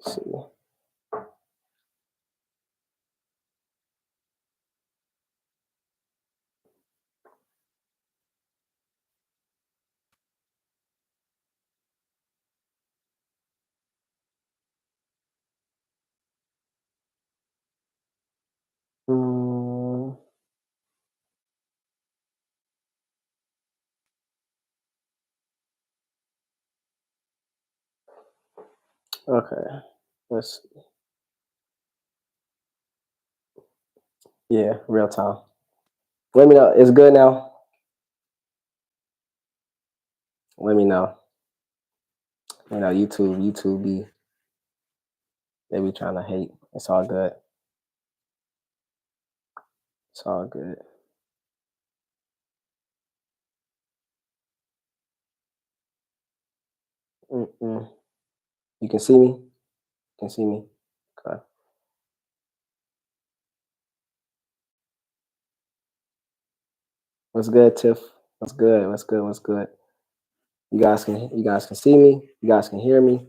Let's see. Mm, okay. Let's Yeah, real time. Let me know. It's good now. Let me know. YouTube be they be trying to hate. It's all good. It's all good. Mm-mm. You can see me? You can see me? Okay. What's good, Tiff? What's good? What's good? What's good? You guys can see me? You guys can hear me?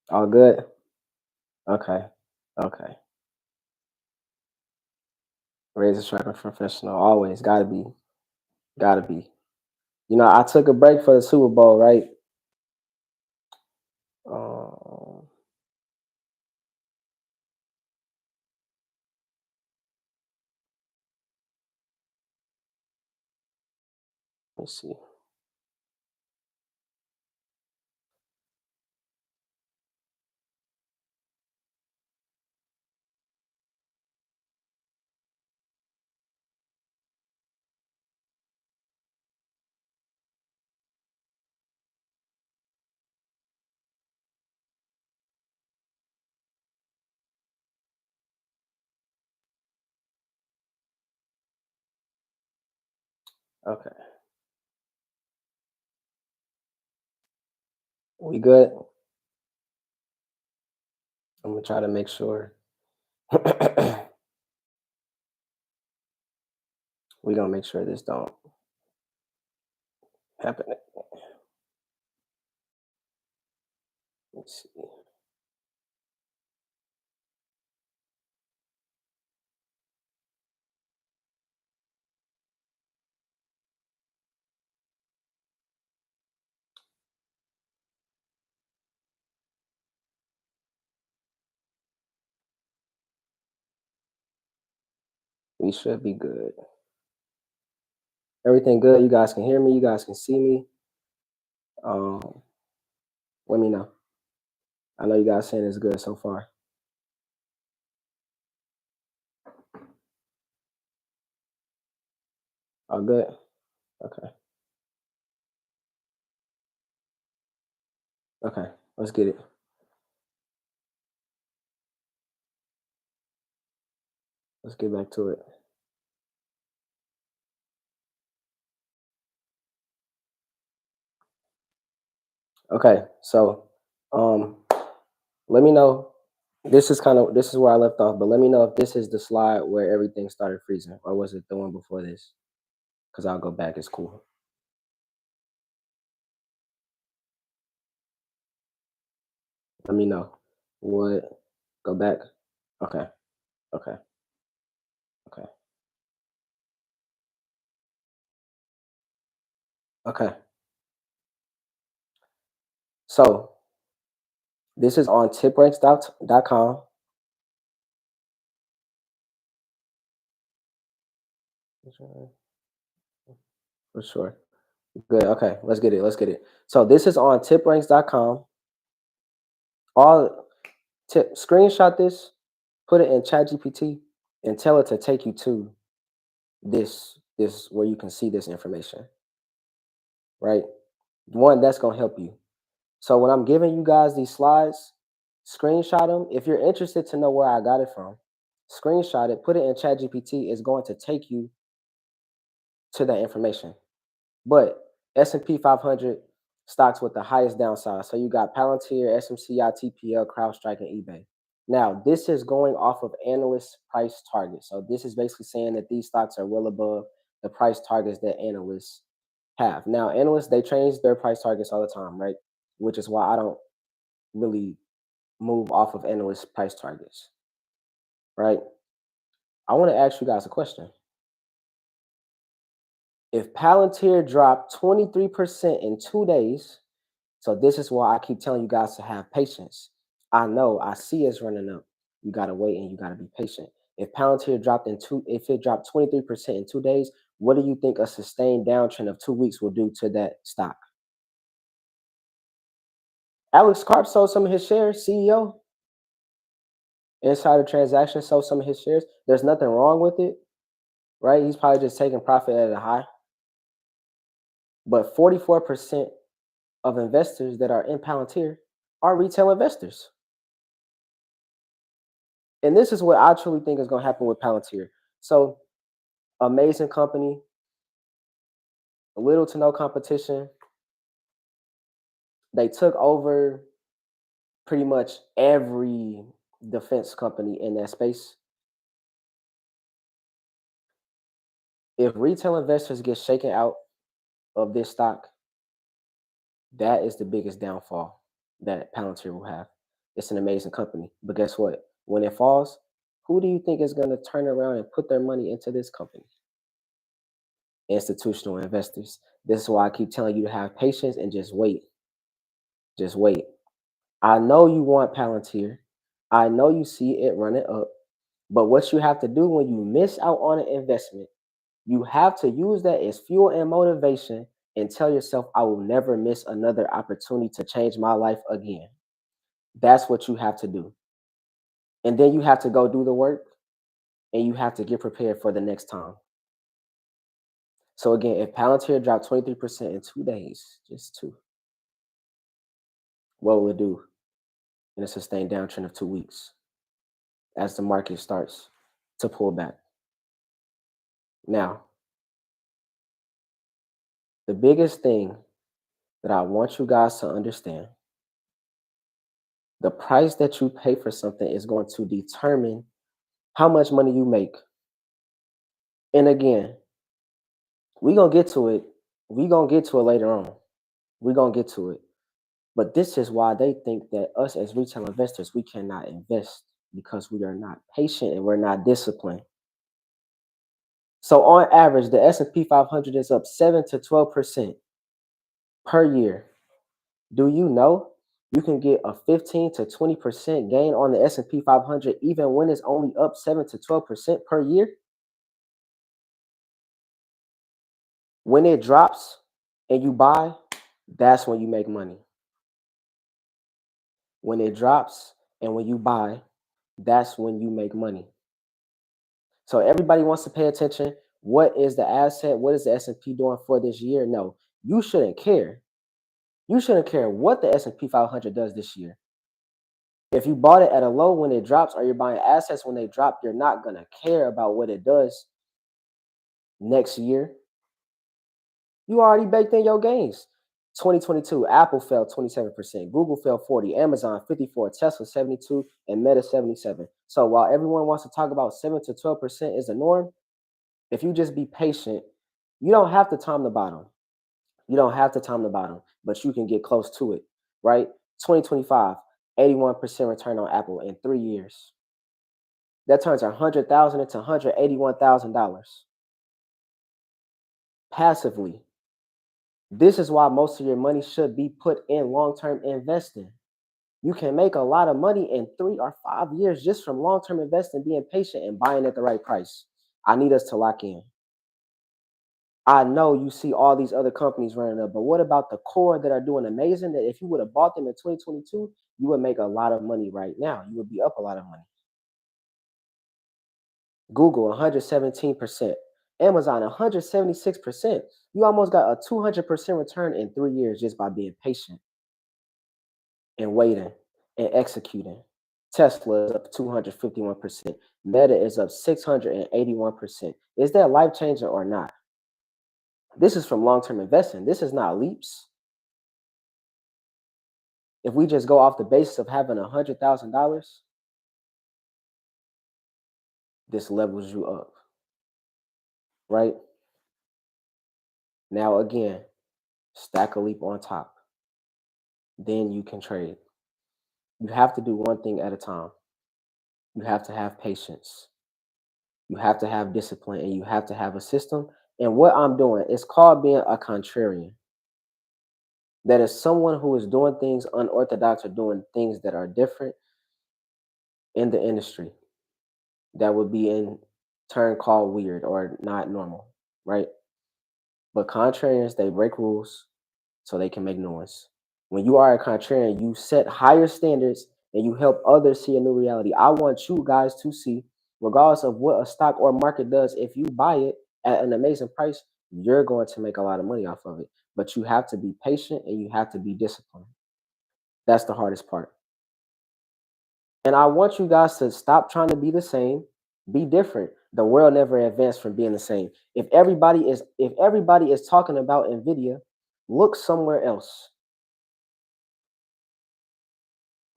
All good? Okay. Okay. Razor sharp and professional. Always gotta be. Gotta be. I took a break for the Super Bowl, right? Um, let's see. Okay. We good? I'm gonna try to make sure. We gonna make sure this don't happen. Let's see. We should be good. Everything good? You guys can hear me? You guys can see me? Um, Let me know. I know you guys saying it's good so far. All good? Okay. Okay. Let's get it. Let's get back to it. Okay. So, um, let me know. This is where I left off, but let me know if this is the slide where everything started freezing, or was it the one before this? Because I'll go back. It's cool. Let me know. What? Go back. Okay. Okay. Okay. Okay. So this is on tipranks.com. For sure. Good. Okay. Let's get it. Let's get it. So this is on tipranks.com. All screenshot this, put it in ChatGPT, and tell it to take you to this where you can see this information. Right. One, that's gonna help you. So when I'm giving you guys these slides, screenshot them. If you're interested to know where I got it from, screenshot it, put it in ChatGPT. It's going to take you to that information. But S&P 500 stocks with the highest downside. So you got Palantir, SMCI, TPL, CrowdStrike, and eBay. Now, this is going off of analyst price targets. So this is basically saying that these stocks are well above the price targets that analysts have. Now, analysts, they change their price targets all the time, right? Which is why I don't really move off of analyst price targets, right? I want to ask you guys a question. If Palantir dropped 23% in 2 days, so this is why I keep telling you guys to have patience. I know, I see it's running up. You gotta wait and you gotta be patient. If it dropped 23% in 2 days, what do you think a sustained downtrend of 2 weeks will do to that stock? Alex Karp sold some of his shares, CEO. Insider transaction sold some of his shares. There's nothing wrong with it, right? He's probably just taking profit at a high. But 44% of investors that are in Palantir are retail investors. And this is what I truly think is going to happen with Palantir. So, amazing company, little to no competition. They took over pretty much every defense company in that space. If retail investors get shaken out of this stock, that is the biggest downfall that Palantir will have. It's an amazing company. But guess what? When it falls, who do you think is going to turn around and put their money into this company? Institutional investors. This is why I keep telling you to have patience and just wait. Just wait. I know you want Palantir. I know you see it running up. But what you have to do when you miss out on an investment, you have to use that as fuel and motivation and tell yourself, I will never miss another opportunity to change my life again. That's what you have to do. And then you have to go do the work and you have to get prepared for the next time. So again, if Palantir dropped 23% in 2 days, just two, what will it do in a sustained downtrend of 2 weeks as the market starts to pull back? Now, the biggest thing that I want you guys to understand, the price that you pay for something is going to determine how much money you make. And again, we're going to get to it. We're going to get to it later on. We're going to get to it. But this is why they think that us as retail investors, we cannot invest because we are not patient and we're not disciplined. So on average, the S&P 500 is up 7 to 12% per year. Do you know you can get a 15 to 20% gain on the S&P 500 even when it's only up 7 to 12% per year? When it drops and you buy, that's when you make money. When it drops and when you buy, that's when you make money. So everybody wants to pay attention. What is the asset? What is the S&P doing for this year? No, you shouldn't care. You shouldn't care what the S&P 500 does this year. If you bought it at a low when it drops or you're buying assets when they drop, you're not going to care about what it does next year. You already baked in your gains. 2022, Apple fell 27%, Google fell 40%, Amazon 54%, Tesla 72%, and Meta 77%. So while everyone wants to talk about 7 to 12% is the norm, if you just be patient, you don't have to time the bottom. You don't have to time the bottom, but you can get close to it, right? 2025, 81% return on Apple in 3 years. That turns $100,000 into $181,000 passively. This is why most of your money should be put in long-term investing. You can make a lot of money in 3 or 5 years just from long-term investing, being patient and buying at the right price. I need us to lock in. I know you see all these other companies running up, but what about the core that are doing amazing? That if you would have bought them in 2022, you would make a lot of money right now. You would be up a lot of money. Google 117%, Amazon 176%. You almost got a 200% return in 3 years just by being patient and waiting and executing. Tesla is up 251%. Meta is up 681%. Is that life changing or not? This is from long-term investing. This is not leaps. If we just go off the basis of having $100,000, this levels you up, right? Now, again, stack a leap on top. Then you can trade. You have to do one thing at a time. You have to have patience. You have to have discipline and you have to have a system. And what I'm doing is called being a contrarian. That is someone who is doing things unorthodox or doing things that are different in the industry that would be in turn called weird or not normal, right? But contrarians, they break rules so they can make noise. When you are a contrarian, you set higher standards and you help others see a new reality. I want you guys to see, regardless of what a stock or market does, if you buy it at an amazing price, you're going to make a lot of money off of it. But you have to be patient and you have to be disciplined. That's the hardest part. And I want you guys to stop trying to be the same, be different. The world never advanced from being the same. If everybody is talking about Nvidia, look somewhere else.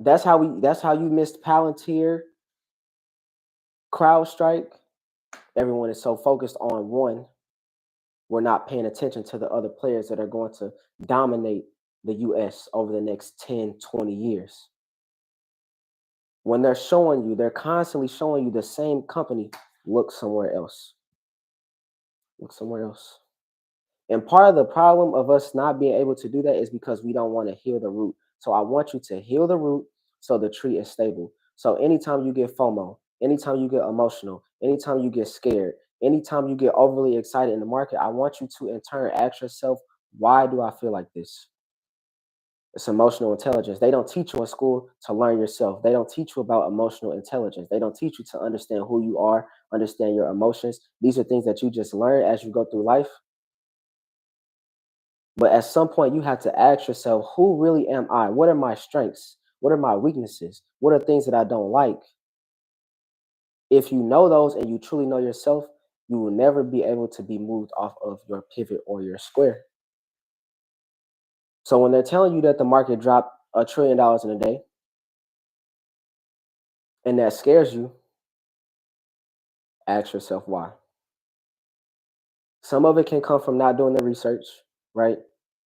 That's how you missed Palantir, CrowdStrike. Everyone is so focused on one, we're not paying attention to the other players that are going to dominate the US over the next 10, 20 years. When they're showing you, they're constantly showing you the same company, look somewhere else. Look somewhere else. And part of the problem of us not being able to do that is because we don't want to heal the root. So I want you to heal the root so the tree is stable. So anytime you get FOMO, anytime you get emotional, anytime you get scared, anytime you get overly excited in the market, I want you to in turn ask yourself, why do I feel like this? It's emotional intelligence. They don't teach you in school to learn yourself. They don't teach you about emotional intelligence. They don't teach you to understand who you are, understand your emotions. These are things that you just learn as you go through life. But at some point, you have to ask yourself, who really am I? What are my strengths? What are my weaknesses? What are things that I don't like? If you know those and you truly know yourself, you will never be able to be moved off of your pivot or your square. So when they're telling you that the market dropped $1 trillion in a day and that scares you, ask yourself why. Some of it can come from not doing the research, right?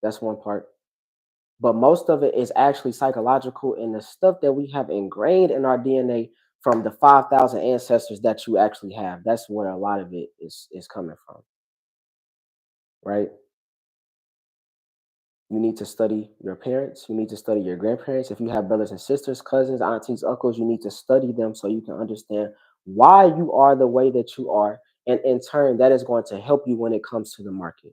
That's one part. But most of it is actually psychological and the stuff that we have ingrained in our DNA from the 5,000 ancestors that you actually have. That's where a lot of it is coming from, right? You need to study your parents. You need to study your grandparents. If you have brothers and sisters, cousins, aunties, uncles, you need to study them so you can understand why you are the way that you are. And in turn, that is going to help you when it comes to the market.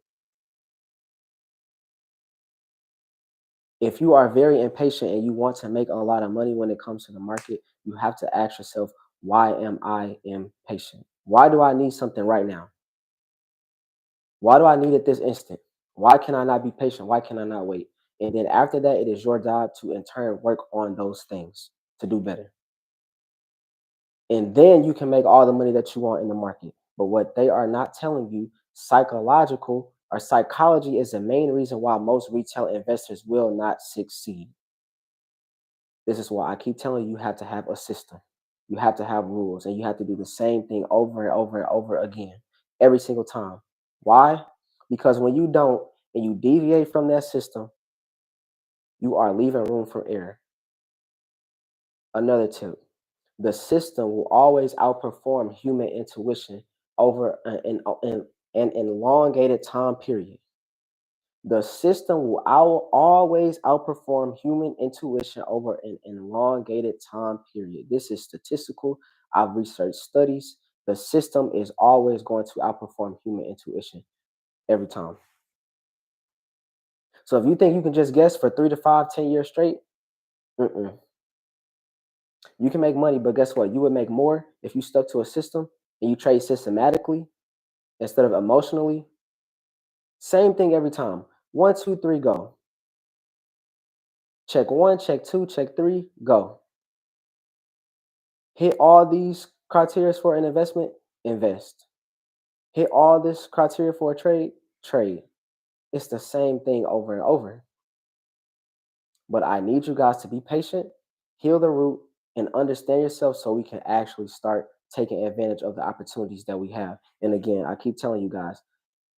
If you are very impatient and you want to make a lot of money when it comes to the market, you have to ask yourself, why am I impatient? Why do I need something right now? Why do I need it this instant? Why can I not be patient? Why can I not wait? And then after that, it is your job to in turn work on those things to do better. And then you can make all the money that you want in the market. But what they are not telling you, psychological or psychology is the main reason why most retail investors will not succeed. This is why I keep telling you, you have to have a system. You have to have rules and you have to do the same thing over and over and over again every single time. Why? Because when you don't and you deviate from that system, you are leaving room for error. Another tip, the system will always outperform human intuition over an elongated time period. The system will always outperform human intuition over an elongated time period. This is statistical. I've researched studies. The system is always going to outperform human intuition every time. So if you think you can just guess for 3 to 5, 10 years straight, mm-mm. You can make money, but guess what? You would make more if you stuck to a system and you trade systematically instead of emotionally. Same thing every time. One, two, three, go. Check one, check two, check three, go. Hit all these criteria for an investment, invest. Hit all this criteria for a trade, trade. It's the same thing over and over. But I need you guys to be patient, heal the root, and understand yourself so we can actually start taking advantage of the opportunities that we have. And again, I keep telling you guys,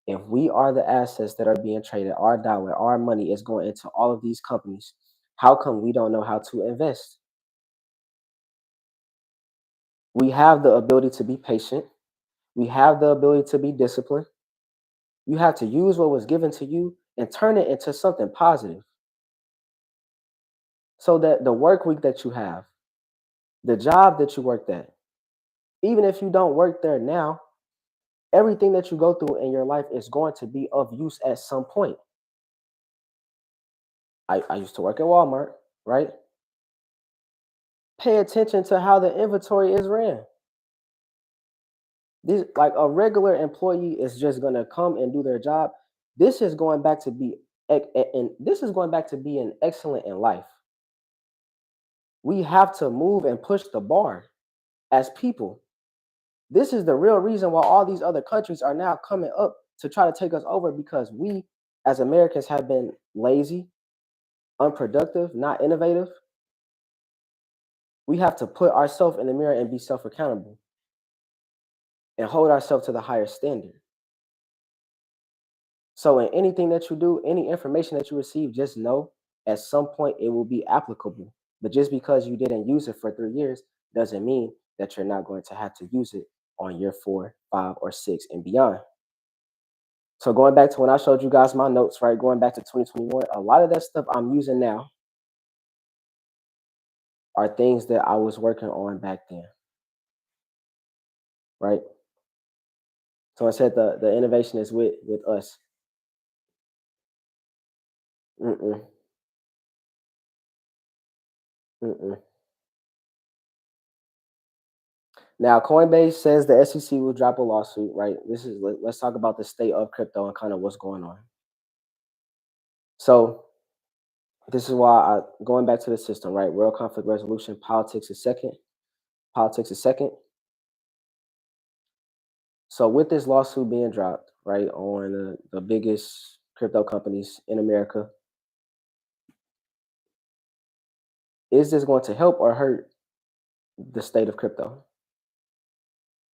if we are the assets that are being traded, our dollar, our money is going into all of these companies, how come we don't know how to invest? We have the ability to be patient. We have the ability to be disciplined. You have to use what was given to you and turn it into something positive so that the work week that you have, the job that you worked at, even if you don't work there now, everything that you go through in your life is going to be of use at some point. I used to work at Walmart, right? Pay attention to how the inventory is ran. This, like a regular employee is just gonna come and do their job. This is going back to be and this is going back to being excellent in life. We have to move and push the bar as people. This is the real reason why all these other countries are now coming up to try to take us over because we as Americans have been lazy, unproductive, not innovative. We have to put ourselves in the mirror and be self accountable and hold ourselves to the higher standard. So, in anything that you do, any information that you receive, just know at some point it will be applicable. But just because you didn't use it for 3 years doesn't mean that you're not going to have to use it on year 4, 5, or 6 and beyond. So, going back to when I showed you guys my notes, right? Going back to 2021, a lot of that stuff I'm using now are things that I was working on back then, right? So I said the innovation is with us. Mm-mm, mm-mm. Now, Coinbase says the SEC will drop a lawsuit, right? Let's talk about the state of crypto and kind of what's going on. So this is why going back to the system, right? World conflict resolution, politics is second. Politics is second. So with this lawsuit being dropped, right, on the biggest crypto companies in America, is this going to help or hurt the state of crypto,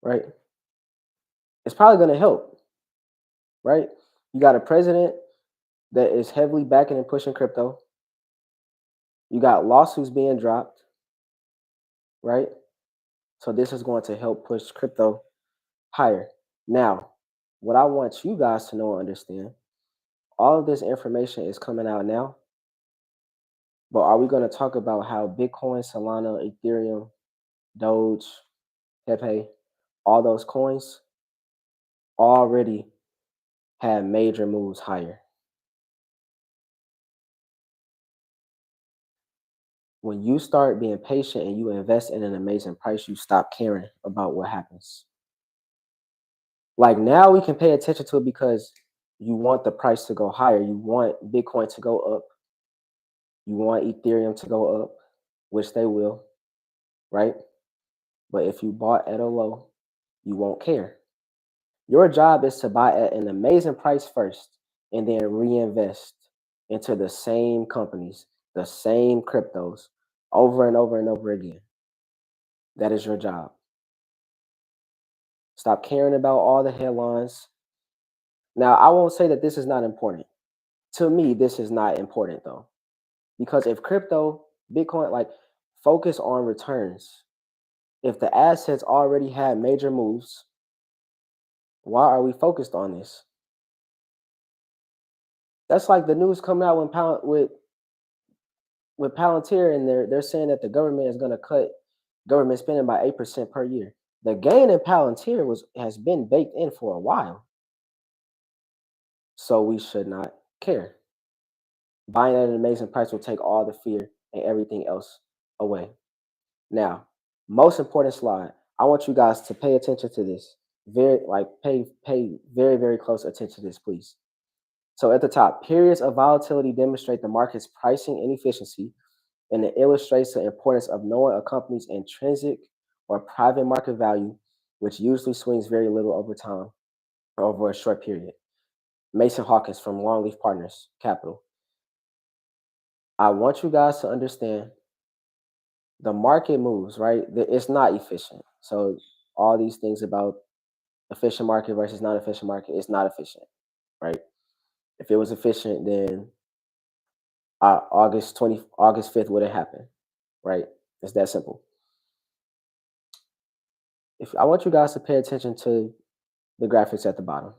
right? It's probably going to help, right? You got a president that is heavily backing and pushing crypto. You got lawsuits being dropped, right? So this is going to help push crypto higher. Now, what I want you guys to know and understand, all of this information is coming out now, but are we going to talk about how Bitcoin, Solana, Ethereum, Doge, Pepe, all those coins already had major moves higher? When you start being patient and you invest in an amazing price, you stop caring about what happens. Like now we can pay attention to it because you want the price to go higher. You want Bitcoin to go up. You want Ethereum to go up, which they will, right? But if you bought at a low, you won't care. Your job is to buy at an amazing price first and then reinvest into the same companies, the same cryptos over and over and over again. That is your job. Stop caring about all the headlines. Now, I won't say that this is not important. To me, this is not important though. Because if crypto, Bitcoin, like focus on returns. If the assets already had major moves, why are we focused on this? That's like the news coming out when with Palantir, and they're saying that the government is going to cut government spending by 8% per year. The gain in Palantir has been baked in for a while, so we should not care. Buying at an amazing price will take all the fear and everything else away. Now, most important slide. I want you guys to pay attention to this. Pay very very close attention to this, please. So at the top, periods of volatility demonstrate the market's pricing inefficiency, and it illustrates the importance of knowing a company's intrinsic or private market value, which usually swings very little over time or over a short period. Mason Hawkins from Longleaf Partners Capital. I want you guys to understand the market moves, right? It's not efficient. So all these things about efficient market versus non-efficient market, it's not efficient, right? If it was efficient, then August 5th wouldn't happen, right? It's that simple. If I want you guys to pay attention to the graphics at the bottom.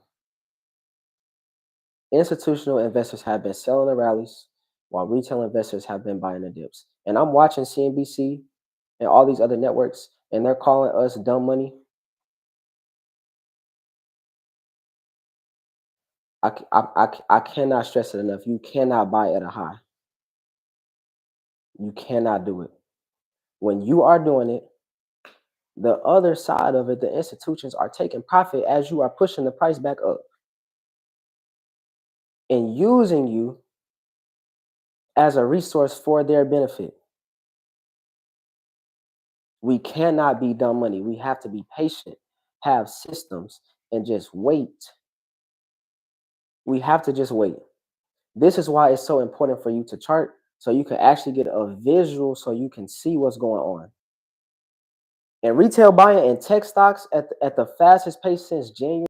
Institutional investors have been selling the rallies while retail investors have been buying the dips. And I'm watching CNBC and all these other networks, and they're calling us dumb money. I cannot stress it enough. You cannot buy at a high. You cannot do it. When you are doing it, the other side of it, the institutions are taking profit as you are pushing the price back up and using you as a resource for their benefit. We cannot be dumb money. We have to be patient, have systems, and just wait. We have to just wait. This is why it's so important for you to chart so you can actually get a visual so you can see what's going on. And retail buying and tech stocks at the fastest pace since January